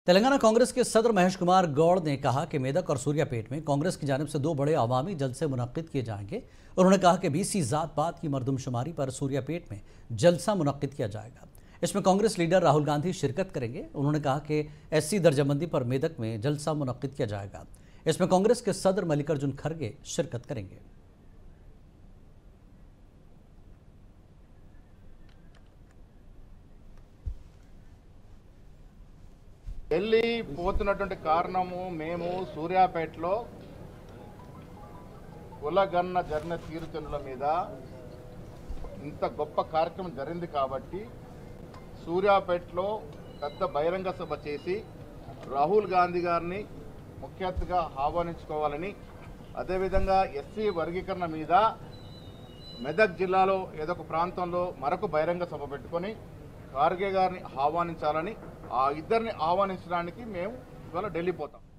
तेलंगाना कांग्रेस के सदर महेश कुमार गौड़ ने कहा कि मेदक और सूर्यापेट में कांग्रेस की जानिब से दो बड़े अवामी जलसे मुनक्किद किए जाएंगे। उन्होंने कहा कि बीसी जात पात की मरदमशुमारी पर सूर्यापेट में जलसा मुनक्किद किया जाएगा। इसमें कांग्रेस लीडर राहुल गांधी शिरकत करेंगे। उन्होंने कहा कि एससी दर्जाबंदी पर मेदक में जलसा मुनक्किद किया जाएगा। इसमें कांग्रेस के सदर मल्लिकार्जुन खड़गे शिरकत करेंगे। ఢిల్లీ పోతున్నటువంటి కారణము మేము సూర్యాపేటలో కులగన్న జరిగిన తీరుతెన్నుల మీద ఇంత గొప్ప కార్యక్రమం జరిగింది కాబట్టి సూర్యాపేటలో పెద్ద బహిరంగ సభ చేసి రాహుల్ గాంధీ గారిని ముఖ్య అతిథిగా ఆహ్వానించుకోవాలని, అదేవిధంగా ఎస్సీ వర్గీకరణ మీద మెదక్ జిల్లాలో ఏదో ఒక ప్రాంతంలో మరొక బహిరంగ సభ పెట్టుకొని ఖార్గే గారిని ఆహ్వానించాలని, ఆ ఇద్దరిని ఆహ్వానించడానికి మేము ఇవాళ ఢిల్లీ పోతాం।